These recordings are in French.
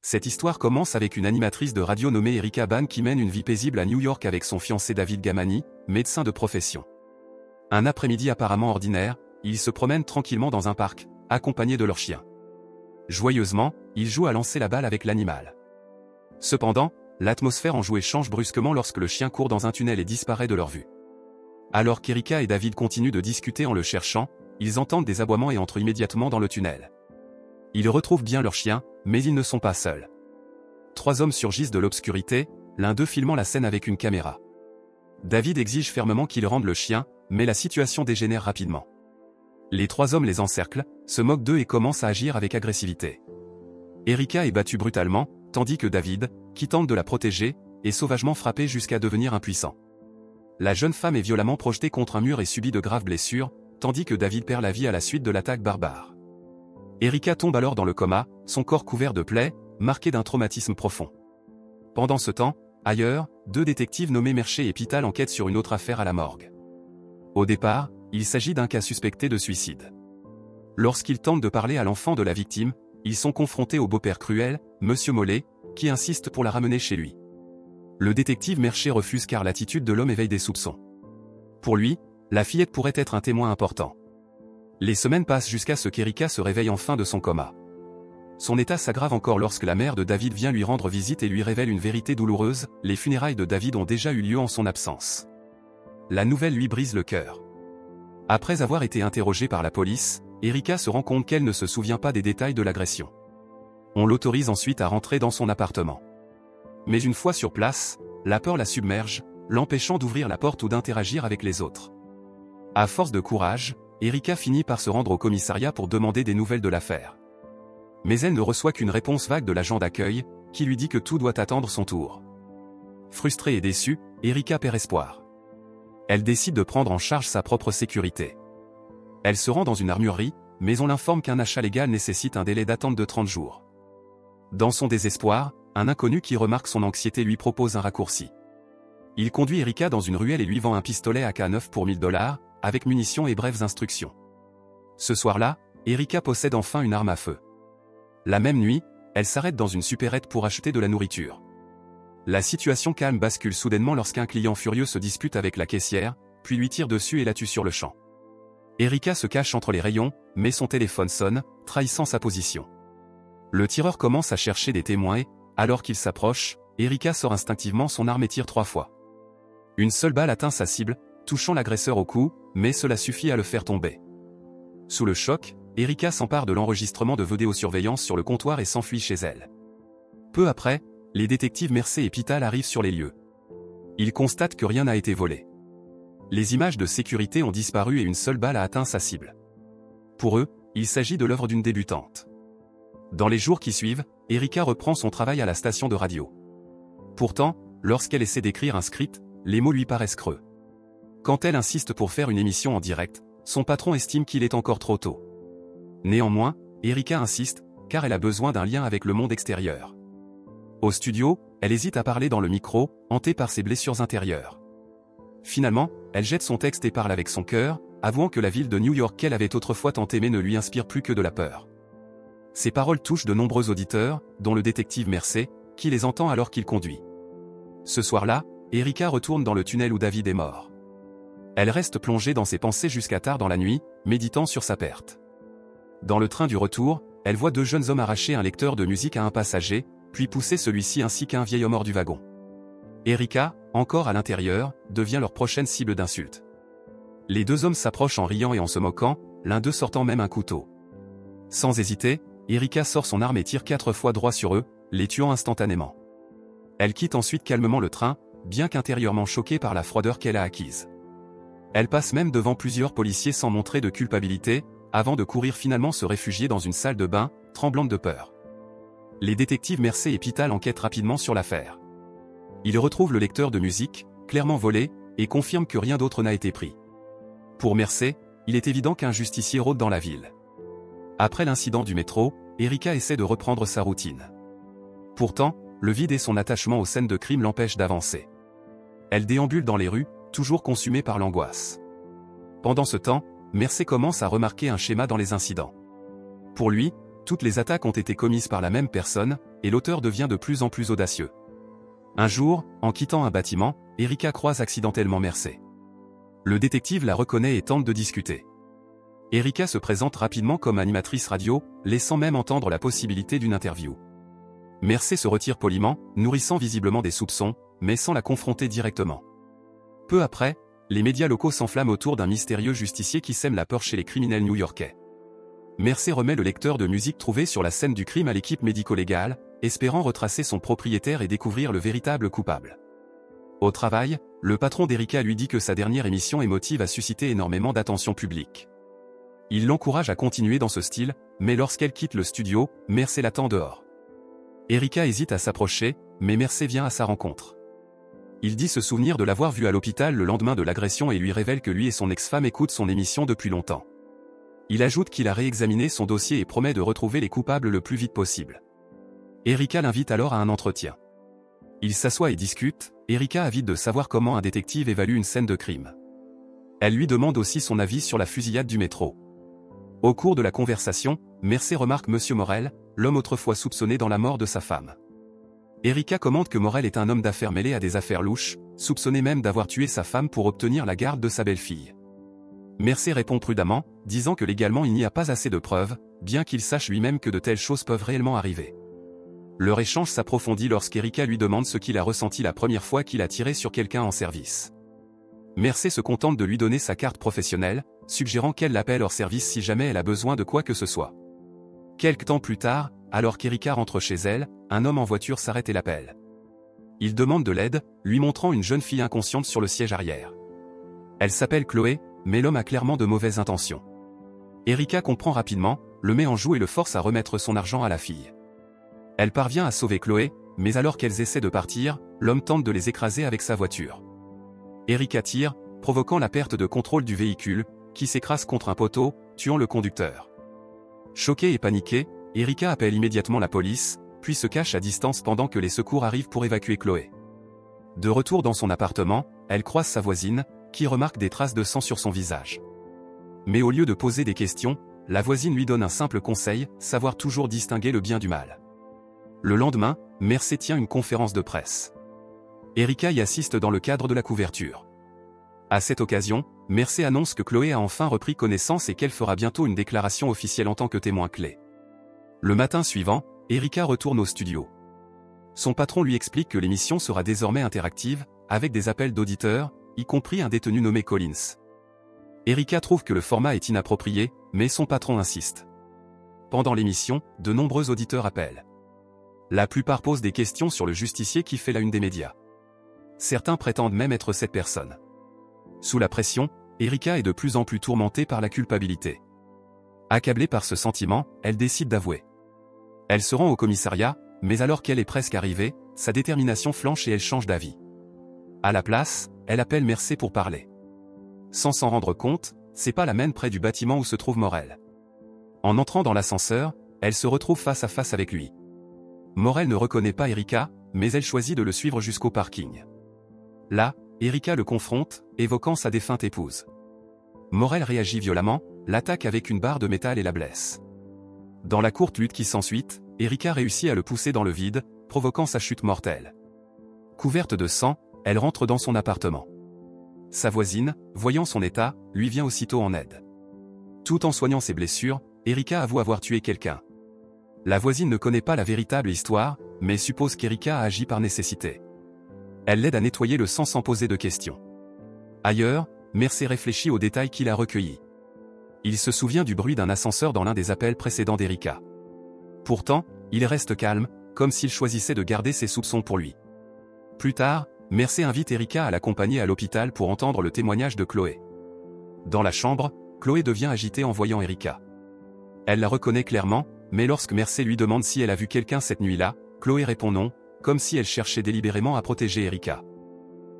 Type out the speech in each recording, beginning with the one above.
Cette histoire commence avec une animatrice de radio nommée Erica Bana qui mène une vie paisible à New York avec son fiancé David Gamani, médecin de profession. Un après-midi apparemment ordinaire, ils se promènent tranquillement dans un parc, accompagnés de leur chien. Joyeusement, ils jouent à lancer la balle avec l'animal. Cependant, l'atmosphère enjouée change brusquement lorsque le chien court dans un tunnel et disparaît de leur vue. Alors qu'Erica et David continuent de discuter en le cherchant, ils entendent des aboiements et entrent immédiatement dans le tunnel. Ils retrouvent bien leur chien, mais ils ne sont pas seuls. 3 hommes surgissent de l'obscurité, l'un d'eux filmant la scène avec une caméra. David exige fermement qu'ils rendent le chien, mais la situation dégénère rapidement. Les 3 hommes les encerclent, se moquent d'eux et commencent à agir avec agressivité. Erica est battue brutalement, tandis que David, qui tente de la protéger, est sauvagement frappé jusqu'à devenir impuissant. La jeune femme est violemment projetée contre un mur et subit de graves blessures, tandis que David perd la vie à la suite de l'attaque barbare. Erica tombe alors dans le coma, son corps couvert de plaies, marqué d'un traumatisme profond. Pendant ce temps, ailleurs, 2 détectives nommés Mercer et Pital enquêtent sur une autre affaire à la morgue. Au départ, il s'agit d'un cas suspecté de suicide. Lorsqu'ils tentent de parler à l'enfant de la victime, ils sont confrontés au beau-père cruel, Monsieur Mollet, qui insiste pour la ramener chez lui. Le détective Mercer refuse car l'attitude de l'homme éveille des soupçons. Pour lui, la fillette pourrait être un témoin important. Les semaines passent jusqu'à ce qu'Erica se réveille enfin de son coma. Son état s'aggrave encore lorsque la mère de David vient lui rendre visite et lui révèle une vérité douloureuse, les funérailles de David ont déjà eu lieu en son absence. La nouvelle lui brise le cœur. Après avoir été interrogée par la police, Erica se rend compte qu'elle ne se souvient pas des détails de l'agression. On l'autorise ensuite à rentrer dans son appartement. Mais une fois sur place, la peur la submerge, l'empêchant d'ouvrir la porte ou d'interagir avec les autres. À force de courage, Erica finit par se rendre au commissariat pour demander des nouvelles de l'affaire. Mais elle ne reçoit qu'une réponse vague de l'agent d'accueil, qui lui dit que tout doit attendre son tour. Frustrée et déçue, Erica perd espoir. Elle décide de prendre en charge sa propre sécurité. Elle se rend dans une armurerie, mais on l'informe qu'un achat légal nécessite un délai d'attente de 30 jours. Dans son désespoir, un inconnu qui remarque son anxiété lui propose un raccourci. Il conduit Erica dans une ruelle et lui vend un pistolet AK-9 pour $1000, avec munitions et brèves instructions. Ce soir-là, Erica possède enfin une arme à feu. La même nuit, elle s'arrête dans une supérette pour acheter de la nourriture. La situation calme bascule soudainement lorsqu'un client furieux se dispute avec la caissière, puis lui tire dessus et la tue sur le champ. Erica se cache entre les rayons, mais son téléphone sonne, trahissant sa position. Le tireur commence à chercher des témoins et, alors qu'il s'approche, Erica sort instinctivement son arme et tire 3 fois. Une seule balle atteint sa cible, touchant l'agresseur au cou, mais cela suffit à le faire tomber. Sous le choc, Erica s'empare de l'enregistrement de vidéosurveillance sur le comptoir et s'enfuit chez elle. Peu après, les détectives Mercer et Pital arrivent sur les lieux. Ils constatent que rien n'a été volé. Les images de sécurité ont disparu et une seule balle a atteint sa cible. Pour eux, il s'agit de l'œuvre d'une débutante. Dans les jours qui suivent, Erica reprend son travail à la station de radio. Pourtant, lorsqu'elle essaie d'écrire un script, les mots lui paraissent creux. Quand elle insiste pour faire une émission en direct, son patron estime qu'il est encore trop tôt. Néanmoins, Erica insiste, car elle a besoin d'un lien avec le monde extérieur. Au studio, elle hésite à parler dans le micro, hantée par ses blessures intérieures. Finalement, elle jette son texte et parle avec son cœur, avouant que la ville de New York qu'elle avait autrefois tant aimée ne lui inspire plus que de la peur. Ces paroles touchent de nombreux auditeurs, dont le détective Mercer, qui les entend alors qu'il conduit. Ce soir-là, Erica retourne dans le tunnel où David est mort. Elle reste plongée dans ses pensées jusqu'à tard dans la nuit, méditant sur sa perte. Dans le train du retour, elle voit 2 jeunes hommes arracher un lecteur de musique à un passager, puis pousser celui-ci ainsi qu'un vieil homme hors du wagon. Erica, encore à l'intérieur, devient leur prochaine cible d'insultes. Les 2 hommes s'approchent en riant et en se moquant, l'un d'eux sortant même un couteau. Sans hésiter, Erica sort son arme et tire 4 fois droit sur eux, les tuant instantanément. Elle quitte ensuite calmement le train, bien qu'intérieurement choquée par la froideur qu'elle a acquise. Elle passe même devant plusieurs policiers sans montrer de culpabilité, avant de courir finalement se réfugier dans une salle de bain, tremblante de peur. Les détectives Mercer et Pital enquêtent rapidement sur l'affaire. Ils retrouvent le lecteur de musique, clairement volé, et confirment que rien d'autre n'a été pris. Pour Mercer, il est évident qu'un justicier rôde dans la ville. Après l'incident du métro, Erica essaie de reprendre sa routine. Pourtant, le vide et son attachement aux scènes de crime l'empêchent d'avancer. Elle déambule dans les rues, toujours consumée par l'angoisse. Pendant ce temps, Mercer commence à remarquer un schéma dans les incidents. Pour lui, toutes les attaques ont été commises par la même personne, et l'auteur devient de plus en plus audacieux. Un jour, en quittant un bâtiment, Erika croise accidentellement Mercé. Le détective la reconnaît et tente de discuter. Erika se présente rapidement comme animatrice radio, laissant même entendre la possibilité d'une interview. Mercé se retire poliment, nourrissant visiblement des soupçons, mais sans la confronter directement. Peu après, les médias locaux s'enflamment autour d'un mystérieux justicier qui sème la peur chez les criminels new-yorkais. Mercé remet le lecteur de musique trouvé sur la scène du crime à l'équipe médico-légale, espérant retracer son propriétaire et découvrir le véritable coupable. Au travail, le patron d'Erika lui dit que sa dernière émission émotive a suscité énormément d'attention publique. Il l'encourage à continuer dans ce style, mais lorsqu'elle quitte le studio, Mercé l'attend dehors. Erika hésite à s'approcher, mais Mercé vient à sa rencontre. Il dit se souvenir de l'avoir vue à l'hôpital le lendemain de l'agression et lui révèle que lui et son ex-femme écoutent son émission depuis longtemps. Il ajoute qu'il a réexaminé son dossier et promet de retrouver les coupables le plus vite possible. Erika l'invite alors à un entretien. Ils s'assoient et discutent, Erika avide de savoir comment un détective évalue une scène de crime. Elle lui demande aussi son avis sur la fusillade du métro. Au cours de la conversation, Mercé remarque Monsieur Morel, l'homme autrefois soupçonné dans la mort de sa femme. Erika commente que Morel est un homme d'affaires mêlé à des affaires louches, soupçonné même d'avoir tué sa femme pour obtenir la garde de sa belle-fille. Mercé répond prudemment, disant que légalement il n'y a pas assez de preuves, bien qu'il sache lui-même que de telles choses peuvent réellement arriver. Leur échange s'approfondit lorsqu'Erika lui demande ce qu'il a ressenti la première fois qu'il a tiré sur quelqu'un en service. Mercé se contente de lui donner sa carte professionnelle, suggérant qu'elle l'appelle hors service si jamais elle a besoin de quoi que ce soit. Quelque temps plus tard, alors qu'Erika rentre chez elle, un homme en voiture s'arrête et l'appelle. Il demande de l'aide, lui montrant une jeune fille inconsciente sur le siège arrière. Elle s'appelle Chloé, mais l'homme a clairement de mauvaises intentions. Erika comprend rapidement, le met en joue et le force à remettre son argent à la fille. Elle parvient à sauver Chloé, mais alors qu'elles essaient de partir, l'homme tente de les écraser avec sa voiture. Erika tire, provoquant la perte de contrôle du véhicule, qui s'écrase contre un poteau, tuant le conducteur. Choquée et paniquée, Erika appelle immédiatement la police, puis se cache à distance pendant que les secours arrivent pour évacuer Chloé. De retour dans son appartement, elle croise sa voisine, qui remarque des traces de sang sur son visage. Mais au lieu de poser des questions, la voisine lui donne un simple conseil, savoir toujours distinguer le bien du mal. Le lendemain, Mercé tient une conférence de presse. Erika y assiste dans le cadre de la couverture. À cette occasion, Mercé annonce que Chloé a enfin repris connaissance et qu'elle fera bientôt une déclaration officielle en tant que témoin clé. Le matin suivant, Erika retourne au studio. Son patron lui explique que l'émission sera désormais interactive, avec des appels d'auditeurs, y compris un détenu nommé Collins. Erika trouve que le format est inapproprié, mais son patron insiste. Pendant l'émission, de nombreux auditeurs appellent. La plupart posent des questions sur le justicier qui fait la une des médias. Certains prétendent même être cette personne. Sous la pression, Erika est de plus en plus tourmentée par la culpabilité. Accablée par ce sentiment, elle décide d'avouer. Elle se rend au commissariat, mais alors qu'elle est presque arrivée, sa détermination flanche et elle change d'avis. À la place, elle appelle Mercé pour parler. Sans s'en rendre compte, c'est pas la même près du bâtiment où se trouve Morel. En entrant dans l'ascenseur, elle se retrouve face à face avec lui. Morel ne reconnaît pas Erika, mais elle choisit de le suivre jusqu'au parking. Là, Erika le confronte, évoquant sa défunte épouse. Morel réagit violemment, l'attaque avec une barre de métal et la blesse. Dans la courte lutte qui s'ensuit, Erika réussit à le pousser dans le vide, provoquant sa chute mortelle. Couverte de sang, elle rentre dans son appartement. Sa voisine, voyant son état, lui vient aussitôt en aide. Tout en soignant ses blessures, Erika avoue avoir tué quelqu'un. La voisine ne connaît pas la véritable histoire, mais suppose qu'Erika a agi par nécessité. Elle l'aide à nettoyer le sang sans poser de questions. Ailleurs, Mercé réfléchit aux détails qu'il a recueillis. Il se souvient du bruit d'un ascenseur dans l'un des appels précédents d'Erika. Pourtant, il reste calme, comme s'il choisissait de garder ses soupçons pour lui. Plus tard, Mercé invite Erika à l'accompagner à l'hôpital pour entendre le témoignage de Chloé. Dans la chambre, Chloé devient agitée en voyant Erika. Elle la reconnaît clairement, mais lorsque Mercé lui demande si elle a vu quelqu'un cette nuit-là, Chloé répond non, comme si elle cherchait délibérément à protéger Erika.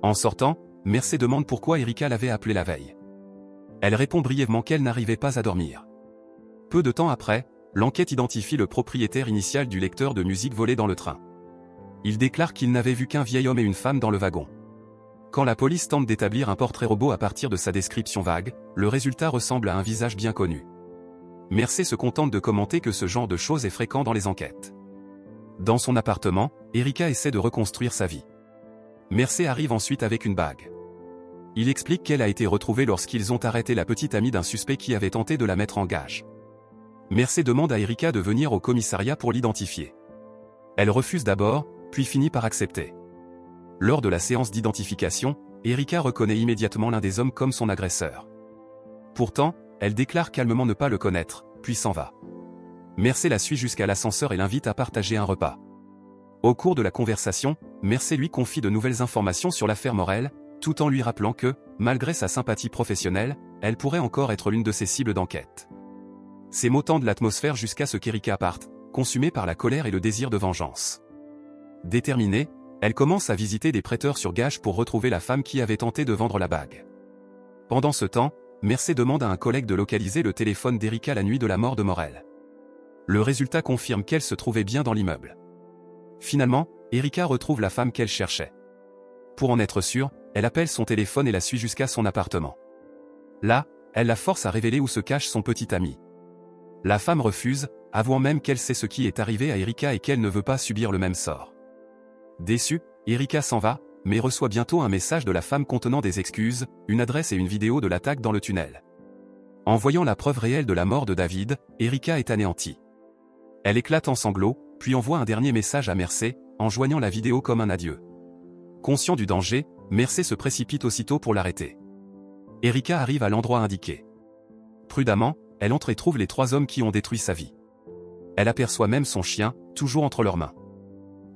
En sortant, Mercé demande pourquoi Erika l'avait appelée la veille. Elle répond brièvement qu'elle n'arrivait pas à dormir. Peu de temps après, l'enquête identifie le propriétaire initial du lecteur de musique volé dans le train. Il déclare qu'il n'avait vu qu'un vieil homme et une femme dans le wagon. Quand la police tente d'établir un portrait robot à partir de sa description vague, le résultat ressemble à un visage bien connu. Mercé se contente de commenter que ce genre de choses est fréquent dans les enquêtes. Dans son appartement, Erika essaie de reconstruire sa vie. Mercé arrive ensuite avec une bague. Il explique qu'elle a été retrouvée lorsqu'ils ont arrêté la petite amie d'un suspect qui avait tenté de la mettre en gage. Mercé demande à Erika de venir au commissariat pour l'identifier. Elle refuse d'abord, puis finit par accepter. Lors de la séance d'identification, Erika reconnaît immédiatement l'un des hommes comme son agresseur. Pourtant, elle déclare calmement ne pas le connaître, puis s'en va. Mercé la suit jusqu'à l'ascenseur et l'invite à partager un repas. Au cours de la conversation, Mercé lui confie de nouvelles informations sur l'affaire Morel, tout en lui rappelant que, malgré sa sympathie professionnelle, elle pourrait encore être l'une de ses cibles d'enquête. Ces mots tendent l'atmosphère jusqu'à ce qu'Erika parte, consumée par la colère et le désir de vengeance. Déterminée, elle commence à visiter des prêteurs sur gage pour retrouver la femme qui avait tenté de vendre la bague. Pendant ce temps, Mercé demande à un collègue de localiser le téléphone d'Erika la nuit de la mort de Morel. Le résultat confirme qu'elle se trouvait bien dans l'immeuble. Finalement, Erika retrouve la femme qu'elle cherchait. Pour en être sûre, elle appelle son téléphone et la suit jusqu'à son appartement. Là, elle la force à révéler où se cache son petit ami. La femme refuse, avouant même qu'elle sait ce qui est arrivé à Erika et qu'elle ne veut pas subir le même sort. Déçue, Erika s'en va, mais reçoit bientôt un message de la femme contenant des excuses, une adresse et une vidéo de l'attaque dans le tunnel. En voyant la preuve réelle de la mort de David, Erika est anéantie. Elle éclate en sanglots, puis envoie un dernier message à Mercé, en joignant la vidéo comme un adieu. Conscient du danger, Mercé se précipite aussitôt pour l'arrêter. Erika arrive à l'endroit indiqué. Prudemment, elle entre et trouve les 3 hommes qui ont détruit sa vie. Elle aperçoit même son chien, toujours entre leurs mains.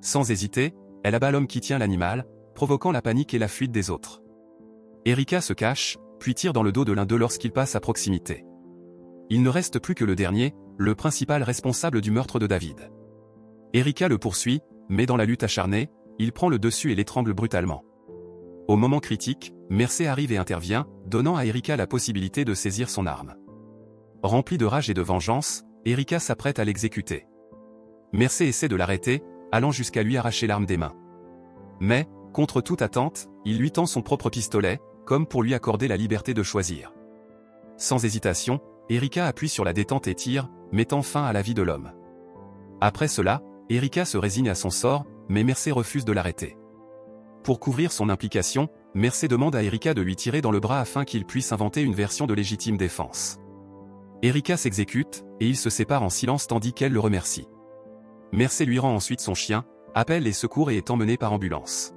Sans hésiter, elle abat l'homme qui tient l'animal, provoquant la panique et la fuite des autres. Erika se cache, puis tire dans le dos de l'un d'eux lorsqu'il passe à proximité. Il ne reste plus que le dernier, le principal responsable du meurtre de David. Erika le poursuit, mais dans la lutte acharnée, il prend le dessus et l'étrangle brutalement. Au moment critique, Mercé arrive et intervient, donnant à Erika la possibilité de saisir son arme. Remplie de rage et de vengeance, Erika s'apprête à l'exécuter. Mercé essaie de l'arrêter, allant jusqu'à lui arracher l'arme des mains. Mais, contre toute attente, il lui tend son propre pistolet, comme pour lui accorder la liberté de choisir. Sans hésitation, Erika appuie sur la détente et tire, mettant fin à la vie de l'homme. Après cela, Erika se résigne à son sort, mais Mercé refuse de l'arrêter. Pour couvrir son implication, Mercé demande à Erika de lui tirer dans le bras afin qu'il puisse inventer une version de légitime défense. Erika s'exécute, et ils se séparent en silence tandis qu'elle le remercie. Mercé lui rend ensuite son chien, appelle les secours et est emmené par ambulance.